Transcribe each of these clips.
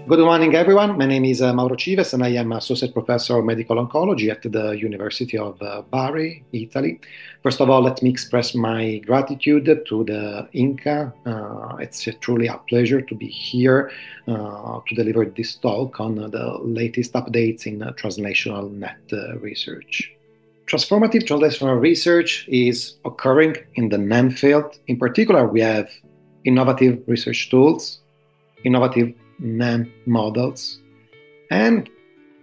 Good morning, everyone. My name is Mauro Cives, and I am Associate Professor of Medical Oncology at the University of Bari, Italy. First of all, let me express my gratitude to the INCA. It's truly a pleasure to be here to deliver this talk on the latest updates in translational net research. Transformative translational research is occurring in the NAM field. In particular, we have innovative research tools, innovative NAM models, and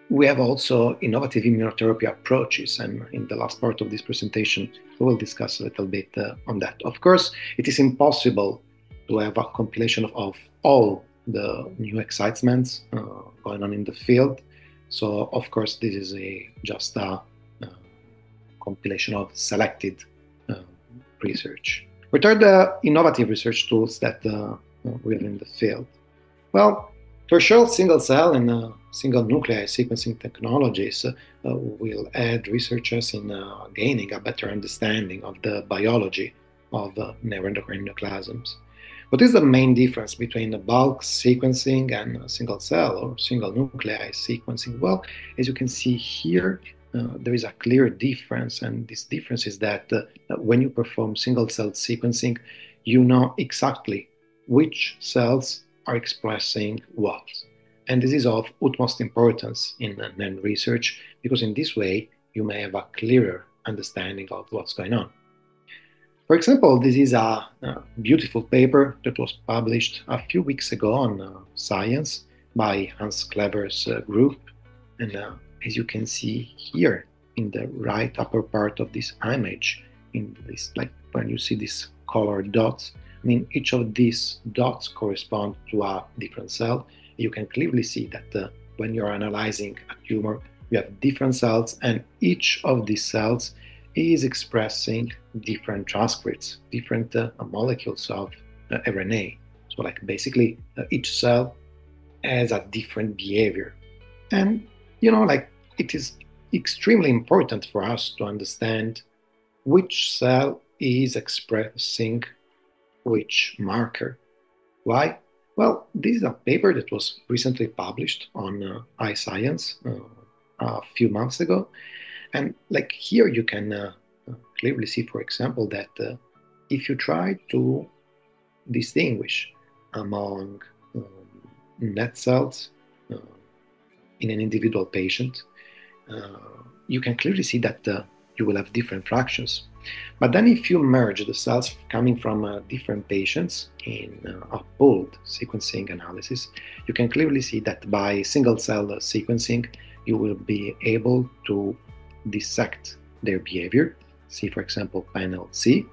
we have also innovative immunotherapy approaches. And in the last part of this presentation, we will discuss a little bit on that. Of course, it is impossible to have a compilation of all the new excitements going on in the field. So, of course, this is just a compilation of selected research. What are the innovative research tools that we have in the field? Well, for sure, single cell and single nuclei sequencing technologies will aid researchers in gaining a better understanding of the biology of neuroendocrine neoplasms. What is the main difference between the bulk sequencing and single cell or single nuclei sequencing? Well, as you can see here, there is a clear difference, and this difference is that when you perform single cell sequencing, you know exactly which cells are expressing what. And this is of utmost importance in NAM research, because in this way, you may have a clearer understanding of what's going on. For example, this is a beautiful paper that was published a few weeks ago on Science by Hans Klever's group. And as you can see here in the right upper part of this image, in this, like when you see these colored dots, I mean, each of these dots correspond to a different cell. You can clearly see that when you're analyzing a tumor, you have different cells, and each of these cells is expressing different transcripts, different molecules of RNA. So, like, basically, each cell has a different behavior. And, like, it is extremely important for us to understand which cell is expressing which marker. Why? Well, this is a paper that was recently published on iScience a few months ago. And like here, you can clearly see, for example, that if you try to distinguish among net cells in an individual patient, you can clearly see that you will have different fractions. But then if you merge the cells coming from different patients in a pooled sequencing analysis, you can clearly see that by single cell sequencing, you will be able to dissect their behavior. See, for example, panel C.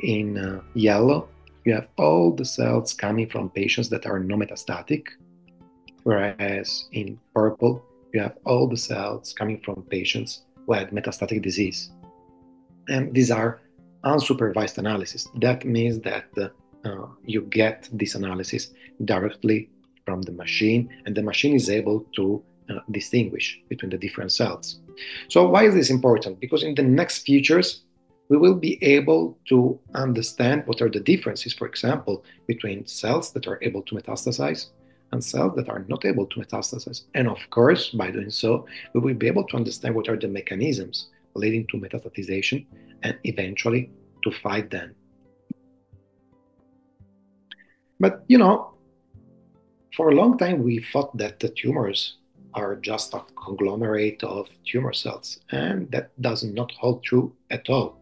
In yellow, you have all the cells coming from patients that are non-metastatic, whereas in purple, you have all the cells coming from patients who had metastatic disease. And these are unsupervised analysis. That means that you get this analysis directly from the machine, and the machine is able to distinguish between the different cells. So why is this important? Because in the next features, we will be able to understand what are the differences, for example, between cells that are able to metastasize and cells that are not able to metastasize. And of course, by doing so, we will be able to understand what are the mechanisms leading to metastatization and eventually to fight them. But, for a long time, we thought that the tumors are just a conglomerate of tumor cells, and that does not hold true at all.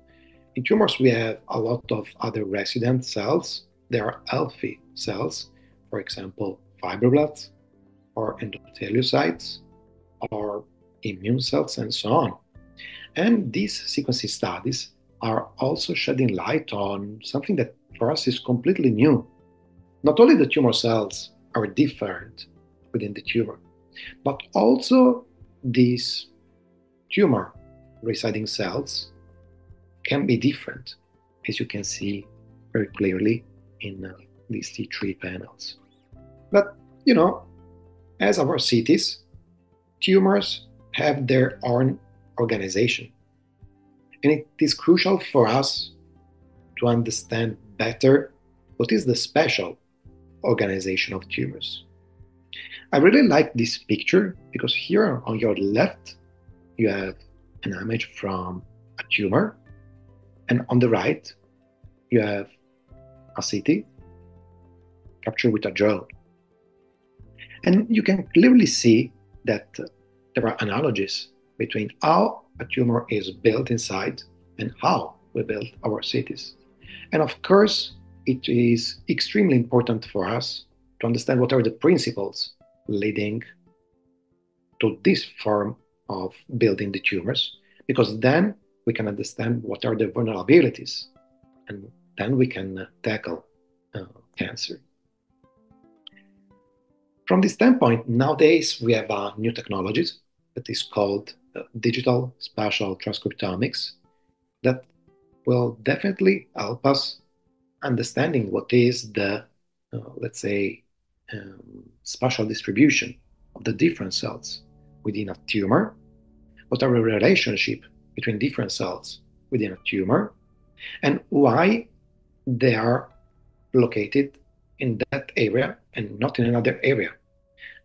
In tumors, we have a lot of other resident cells. There are healthy cells, for example, fibroblasts, or endotheliocytes, or immune cells, and so on. And these sequencing studies are also shedding light on something that for us is completely new. Not only the tumor cells are different within the tumor, but also these tumor residing cells can be different, as you can see very clearly in these T3 panels. But, as our cities, tumors have their own organization. And it is crucial for us to understand better what is the special organization of tumors. I really like this picture because here on your left, you have an image from a tumor, and on the right, you have a city captured with a drone. And you can clearly see that there are analogies between how a tumor is built inside and how we build our cities. And of course, it is extremely important for us to understand what are the principles leading to this form of building the tumors, because then we can understand what are the vulnerabilities, and then we can tackle cancer. From this standpoint, nowadays we have new technologies that is called digital spatial transcriptomics that will definitely help us understanding what is the, let's say, spatial distribution of the different cells within a tumor, what are the relationship between different cells within a tumor, and why they are located in that area and not in another area.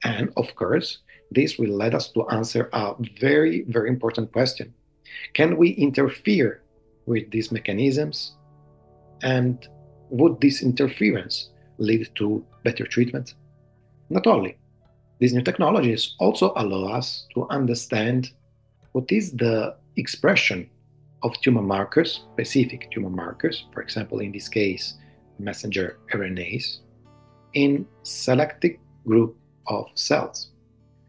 And of course, this will lead us to answer a very, very important question. Can we interfere with these mechanisms? And would this interference lead to better treatment? Not only, these new technologies also allow us to understand what is the expression of tumor markers, specific tumor markers, for example, in this case, messenger RNAs, in selected group of cells.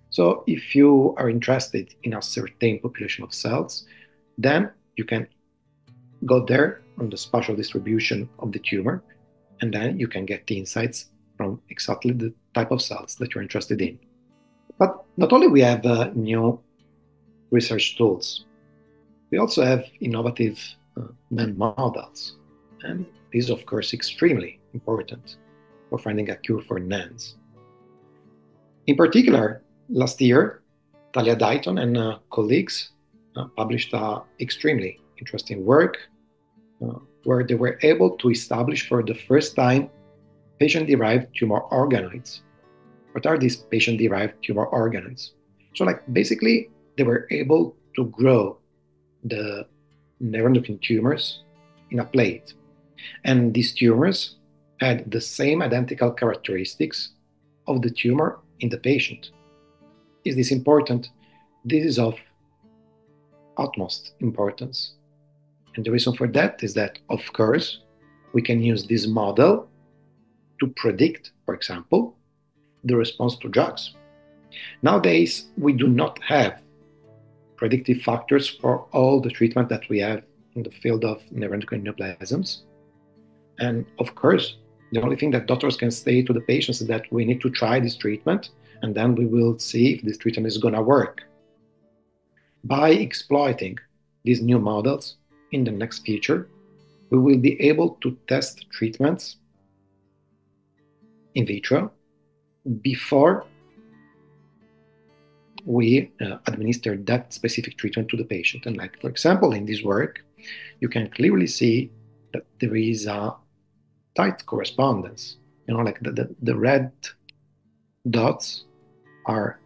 So if you are interested in a certain population of cells, then you can go there on the spatial distribution of the tumor, and then you can get the insights from exactly the type of cells that you're interested in. But not only we have new research tools, we also have innovative NAN models, and this is of course extremely important for finding a cure for NANs. In particular, last year, Talia Dayton and colleagues published an extremely interesting work where they were able to establish for the first time patient-derived tumor organoids. What are these patient-derived tumor organoids? So basically, they were able to grow the neuroendocrine tumors in a plate. And these tumors had the same identical characteristics of the tumor in the patient. Is this important? This is of utmost importance. And the reason for that is that, of course, we can use this model to predict, for example, the response to drugs. Nowadays, we do not have predictive factors for all the treatment that we have in the field of neuroendocrine neoplasms. And of course, the only thing that doctors can say to the patients is that we need to try this treatment, and then we will see if this treatment is going to work. By exploiting these new models in the next future, we will be able to test treatments in vitro before we administer that specific treatment to the patient. And for example, in this work, you can clearly see that there is a tight correspondence. The red dots are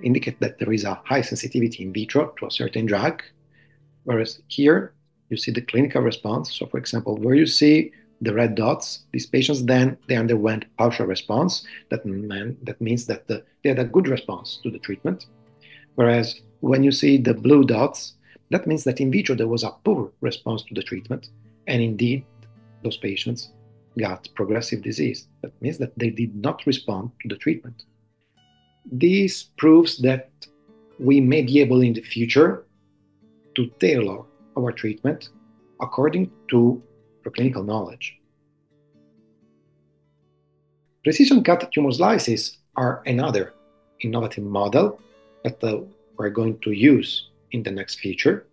indicate that there is a high sensitivity in vitro to a certain drug, whereas here you see the clinical response. So for example, where you see the red dots, these patients then they underwent partial response. That means that they had a good response to the treatment. Whereas when you see the blue dots, that means that in vitro there was a poor response to the treatment, and indeed those patients got progressive disease. That means that they did not respond to the treatment. This proves that we may be able in the future to tailor our treatment according to preclinical knowledge. Precision cut tumor slices are another innovative model that we're going to use in the next future.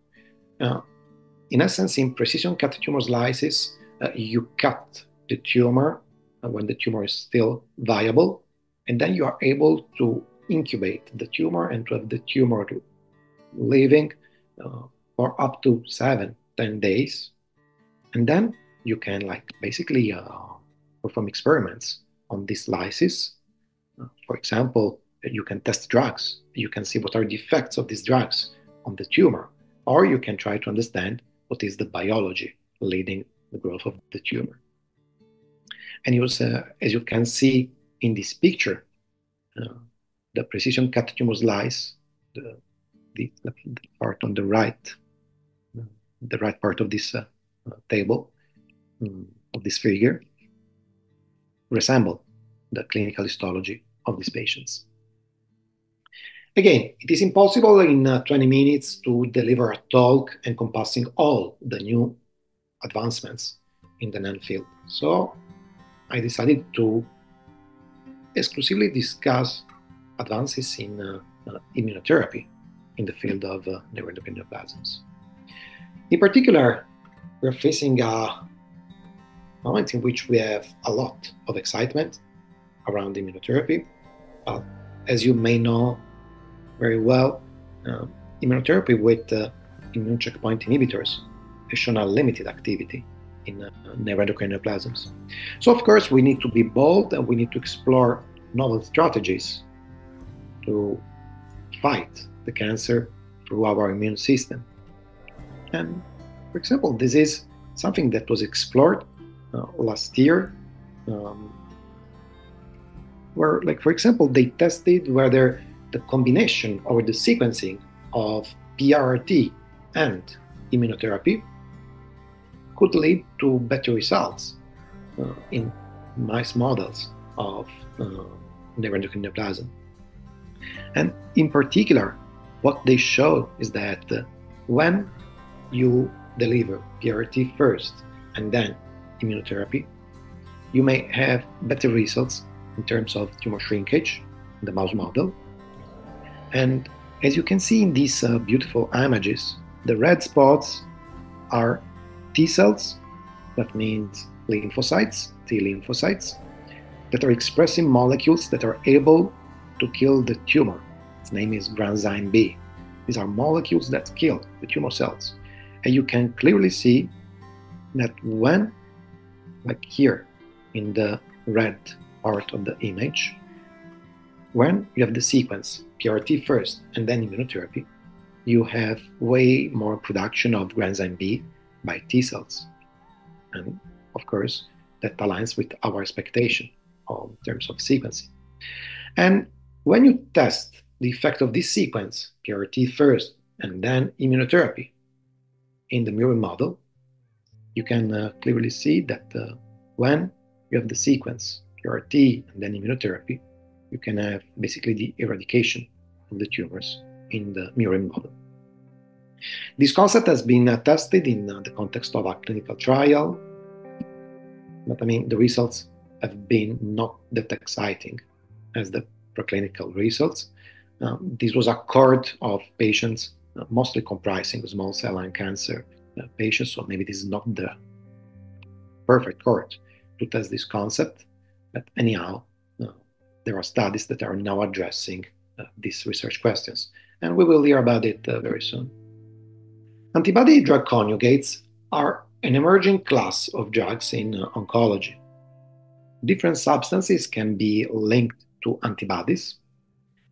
In essence, in precision cut tumor slices, you cut the tumor when the tumor is still viable, and then you are able to incubate the tumor and to have the tumor living for up to 7-10 days. And then you can basically perform experiments on these slices For example, you can test drugs. You can see what are the effects of these drugs on the tumor, or you can try to understand what is the biology leading the growth of the tumor. And as you can see in this picture, the precision cut tumor slice, the part on the right part of this table, of this figure, resemble the clinical histology of these patients. Again, it is impossible in 20 minutes to deliver a talk encompassing all the new advancements in the NAN field. So I decided to exclusively discuss advances in immunotherapy in the field of neuroendocrine neoplasms. In particular, we're facing a moment in which we have a lot of excitement around immunotherapy. As you may know very well, immunotherapy with immune checkpoint inhibitors has shown a limited activity in neuroendocrine neoplasms. So of course, we need to be bold and we need to explore novel strategies to fight the cancer through our immune system. And for example, this is something that was explored last year, where, like, for example, they tested whether the combination or the sequencing of PRRT and immunotherapy could lead to better results in mice models of neuroendocrine neoplasm. And in particular, what they showed is that when you deliver PRRT first and then immunotherapy, you may have better results in terms of tumor shrinkage in the mouse model. And as you can see in these beautiful images, the red spots are T cells, that means lymphocytes, T lymphocytes, that are expressing molecules that are able to kill the tumor. Its name is granzyme B. These are molecules that kill the tumor cells. And you can clearly see that when, like here in the red part of the image, when you have the sequence PRRT first and then immunotherapy, you have way more production of granzyme B by T cells. And of course, that aligns with our expectation in terms of sequencing. And when you test the effect of this sequence, PRRT first and then immunotherapy, in the murine model, you can clearly see that when you have the sequence PRRT and then immunotherapy, you can have basically the eradication of the tumors in the murine model. This concept has been tested in the context of a clinical trial, but I mean, the results have been not that exciting as the preclinical results. This was a cohort of patients mostly comprising small cell lung cancer patients, so maybe this is not the perfect cohort to test this concept, but anyhow, there are studies that are now addressing these research questions, and we will hear about it very soon. Antibody drug conjugates are an emerging class of drugs in oncology. Different substances can be linked to antibodies,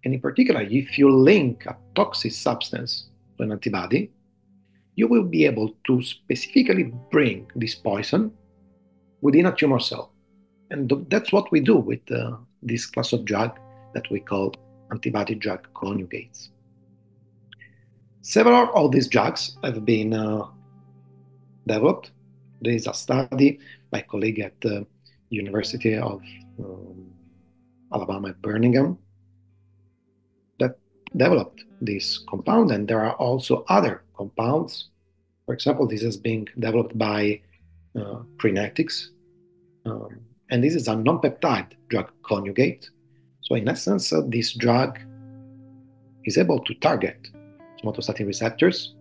and in particular, if you link a toxic substance to an antibody, you will be able to specifically bring this poison within a tumor cell. And that's what we do with this class of drug that we call antibody drug conjugates. Several of these drugs have been developed. There is a study by a colleague at the University of Alabama at Birmingham that developed this compound, and there are also other compounds. For example, this is being developed by Prenetics, and this is a non-peptide drug conjugate. So in essence, this drug is able to target somatostatin receptors.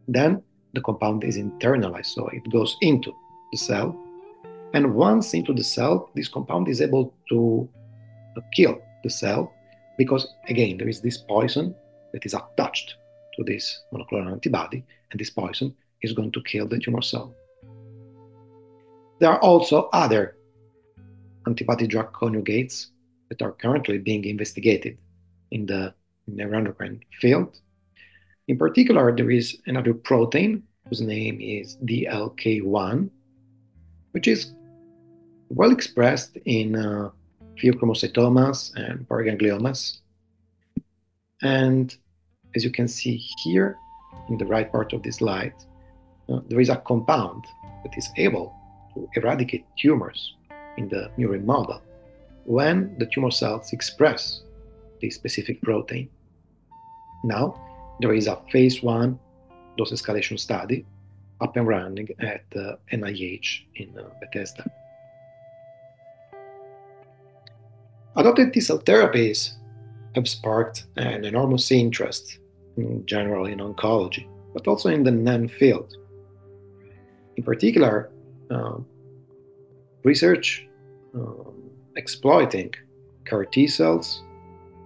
Then the compound is internalized, so it goes into the cell. And once into the cell, this compound is able to kill the cell because, again, there is this poison that is attached to this monoclonal antibody, and this poison is going to kill the tumor cell. There are also other antibody drug conjugates that are currently being investigated in the neuroendocrine field. In particular, there is another protein whose name is DLK1, which is well expressed in pheochromocytomas and paragangliomas. And as you can see here in the right part of this slide, there is a compound that is able to eradicate tumors in the murine model when the tumor cells express this specific protein. Now, there is a phase 1 dose escalation study up and running at NIH in Bethesda. Adopted T-cell therapies have sparked an enormous interest in general in oncology, but also in the NAN field. In particular, research exploiting CAR T-cells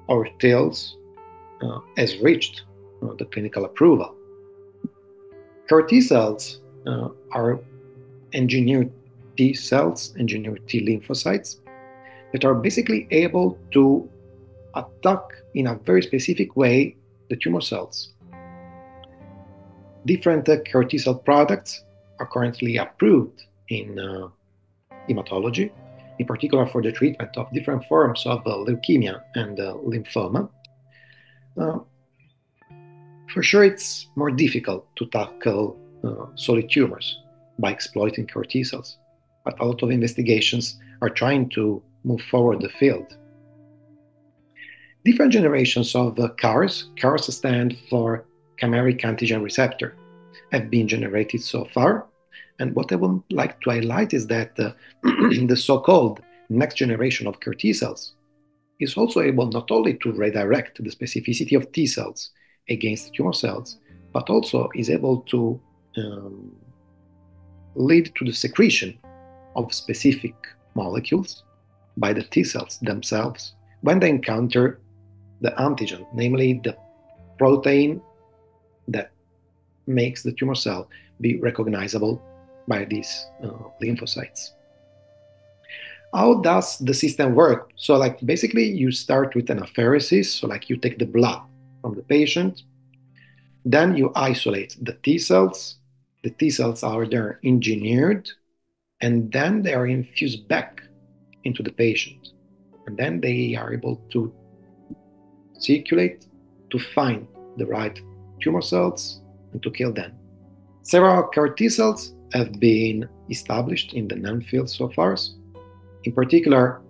or TILs has reached the clinical approval. CAR T-cells are engineered T-cells, engineered T lymphocytes, that are basically able to attack in a very specific way the tumor cells. Different CAR T-cell products are currently approved in hematology, in particular for the treatment of different forms of leukemia and lymphoma. For sure, it's more difficult to tackle solid tumors by exploiting CAR T-cells, but a lot of investigations are trying to move forward the field. Different generations of CARs stand for chimeric antigen receptor, have been generated so far. And what I would like to highlight is that the so-called next generation of CAR T-cells is also able not only to redirect the specificity of T-cells against tumor cells, but also is able to lead to the secretion of specific molecules by the T-cells themselves when they encounter the antigen, namely the protein that makes the tumor cell be recognizable by these lymphocytes. How does the system work? So basically you start with an apheresis, so you take the blood from the patient, then you isolate the T cells. The T cells are then engineered, and then they are infused back into the patient. And then they are able to circulate to find the right tumor cells and to kill them. Several CAR T cells have been established in the NAN field so far. In particular,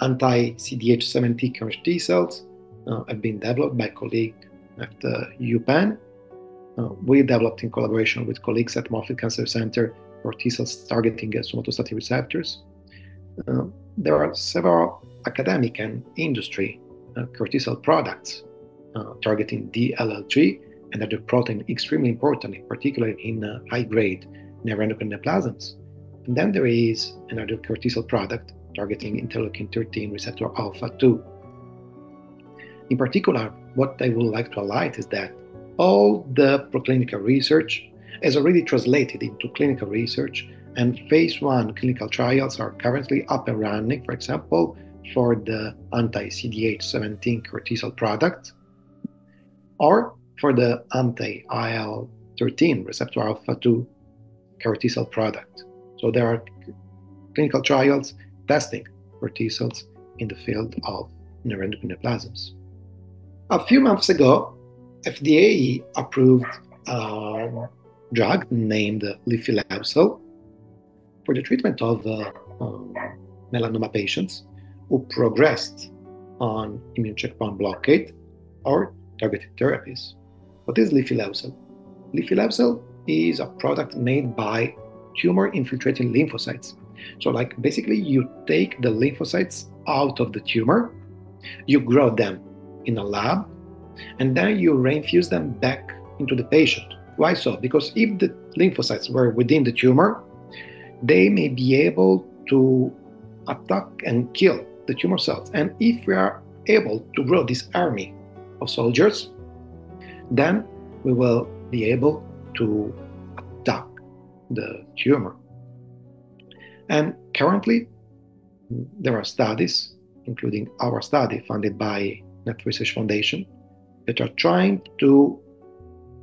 anti-CDH17 CAR T cells have been developed by colleagues at UPenn. We developed in collaboration with colleagues at Moffitt Cancer Center for T cells targeting somatostatin receptors. There are several academic and industry CAR T cell products targeting DLL3 and other protein extremely important, in particular in high-grade neuroendocrine neoplasms. And then there is another CAR T cell product targeting interleukin-13 receptor alpha 2. In particular, what I would like to highlight is that all the preclinical research is already translated into clinical research, and phase 1 clinical trials are currently up and running, for example, for the anti-CDH17 CAR T cell product, or for the anti-IL-13 receptor alpha 2 CAR T cell product. So there are clinical trials testing CAR T cells in the field of neuroendocrine neoplasms. A few months ago, FDA approved a drug named lifileucel for the treatment of melanoma patients who progressed on immune checkpoint blockade or targeted therapies. What is lifileucel? Lifileucel is a product made by tumor-infiltrating lymphocytes. So basically you take the lymphocytes out of the tumor, you grow them in a lab, and then you reinfuse them back into the patient. Why so? Because if the lymphocytes were within the tumor, they may be able to attack and kill the tumor cells. And if we are able to grow this army of soldiers, then we will be able to attack the tumor. And currently, there are studies including our study funded by Net Research Foundation, that are trying to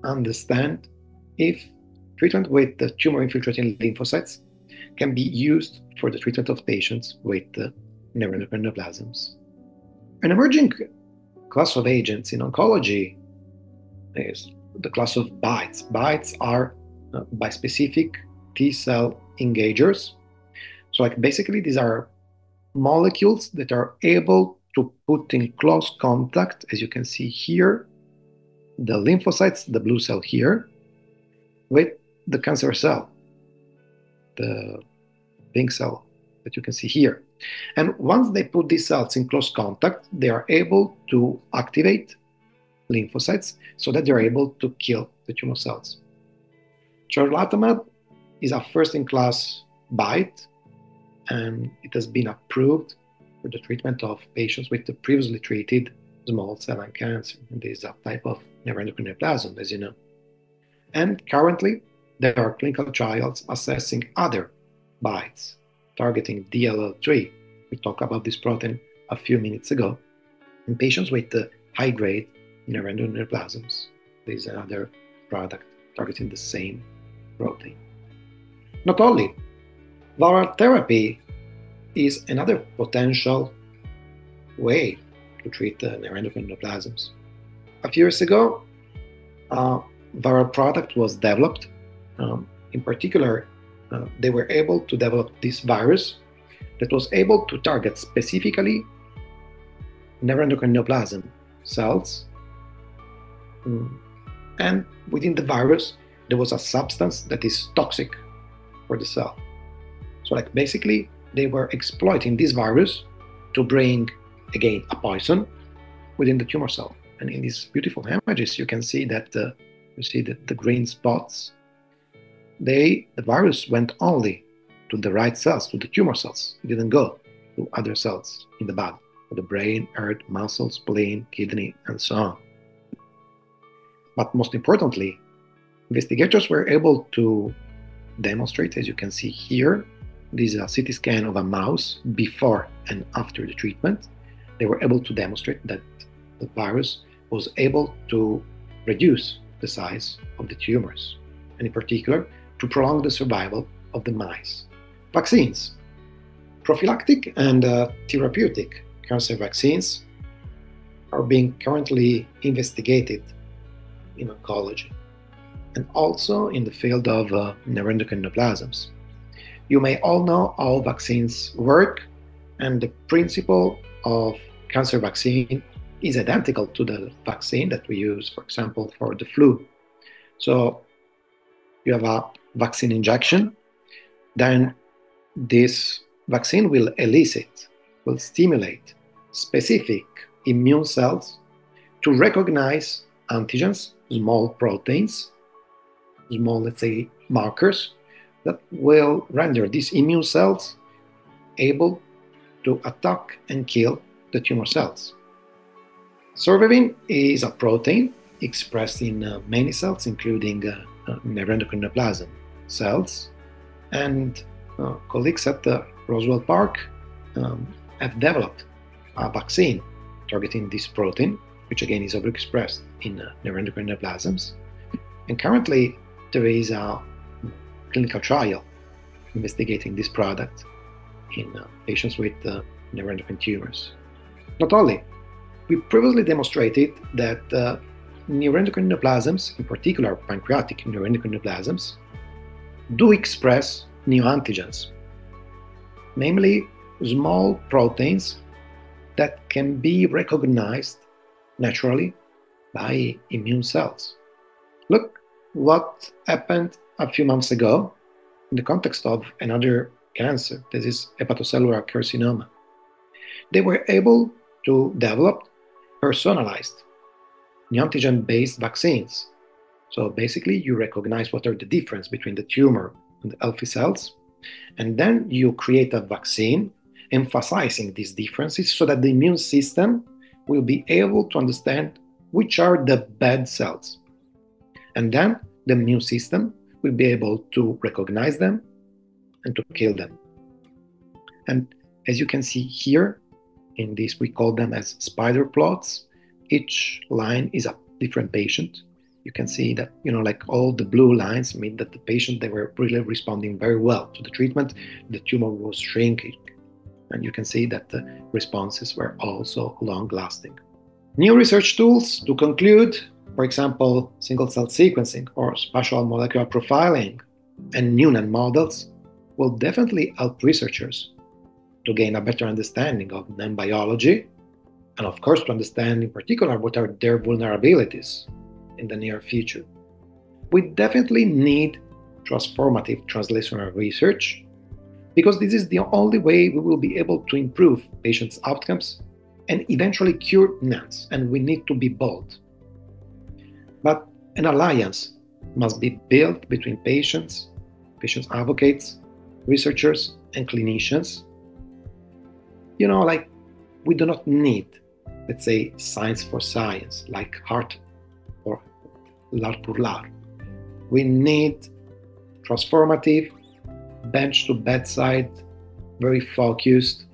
understand if treatment with the tumor-infiltrating lymphocytes can be used for the treatment of patients with neuroendocrine neoplasms. An emerging class of agents in oncology is the class of BiTEs. BiTEs are bispecific T-cell engagers. So like basically these are molecules that are able to put in close contact, as you can see here, the lymphocytes, the blue cell here, with the cancer cell, the pink cell that you can see here. And once they put these cells in close contact, they are able to activate lymphocytes so that they're able to kill the tumor cells. Tarlatamab is a first-in-class BiTE, and it has been approved for the treatment of patients with the previously treated small cell lung cancer. And this is a type of neuroendocrine neoplasm, as you know. And currently, there are clinical trials assessing other BiTEs targeting DLL3. We talked about this protein a few minutes ago in patients with high-grade neuroendocrine neoplasms. This is another product targeting the same protein. Not only, viral therapy is another potential way to treat neuroendocrine neoplasms. A few years ago, a viral product was developed. In particular, they were able to develop this virus that was able to target specifically neuroendocrine neoplasm cells. And within the virus, there was a substance that is toxic for the cell. So like basically, they were exploiting this virus to bring, again, a poison within the tumor cell. And in these beautiful images, you can see that you see the green spots. The virus went only to the right cells, to the tumor cells. It didn't go to other cells in the body, the brain, heart, muscles, spleen, kidney, and so on. But most importantly, investigators were able to demonstrate, as you can see here, this is a CT scan of a mouse before and after the treatment. They were able to demonstrate that the virus was able to reduce the size of the tumors, and in particular, to prolong the survival of the mice. Vaccines. Prophylactic and therapeutic cancer vaccines are being currently investigated in oncology and also in the field of neuroendocrine neoplasms. You may all know how vaccines work, and the principle of cancer vaccine is identical to the vaccine that we use, for example, for the flu. So you have a vaccine injection, then this vaccine will stimulate specific immune cells to recognize antigens, small proteins, small, let's say, markers that will render these immune cells able to attack and kill the tumor cells. Sorvevin is a protein expressed in many cells, including neuroendocrine neoplasm cells, and colleagues at the Roswell Park have developed a vaccine targeting this protein, which again is overexpressed in neuroendocrine neoplasms. And currently, there is a clinical trial investigating this product in patients with neuroendocrine tumors. Not only, we previously demonstrated that neuroendocrine neoplasms, in particular pancreatic neuroendocrine neoplasms, do express neoantigens, namely small proteins that can be recognized naturally by immune cells. Look what happened a few months ago in the context of another cancer, this is hepatocellular carcinoma. They were able to develop personalized neoantigen-based vaccines. So basically, you recognize what are the difference between the tumor and the healthy cells, and then you create a vaccine emphasizing these differences so that the immune system will be able to understand which are the bad cells. And then the immune system will be able to recognize them and to kill them. And as you can see here, In this, we call them as spider plots. Each line is a different patient. You can see that, like all the blue lines mean that the patient, they were really responding very well to the treatment. The tumor was shrinking. And you can see that the responses were also long-lasting. New research tools to conclude, for example, single-cell sequencing or spatial molecular profiling and Noonan models will definitely help researchers to gain a better understanding of NAM biology and, of course, to understand in particular what are their vulnerabilities in the near future. We definitely need transformative translational research because this is the only way we will be able to improve patients' outcomes and eventually cure NAMs, and we need to be bold. But an alliance must be built between patients advocates, researchers, and clinicians. Like we do not need, let's say, science for science, like heart or l'art pour l'art. We need transformative, bench to bedside, very focused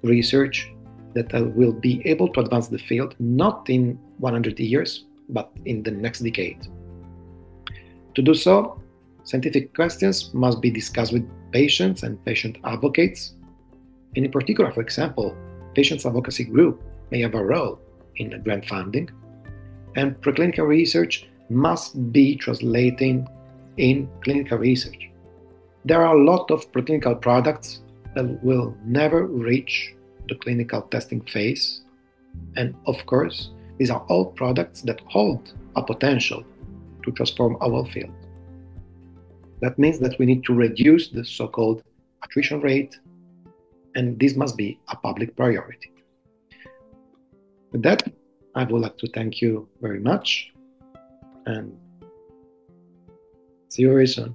research that will be able to advance the field, not in 100 years, but in the next decade. To do so, scientific questions must be discussed with patients and patient advocates. And in particular, for example, patients' advocacy group may have a role in grant funding. And preclinical research must be translating in clinical research. There are a lot of preclinical products that will never reach the clinical testing phase. And of course, these are all products that hold a potential to transform our field. That means that we need to reduce the so-called attrition rate, and this must be a public priority. With that, I would like to thank you very much, and see you very soon.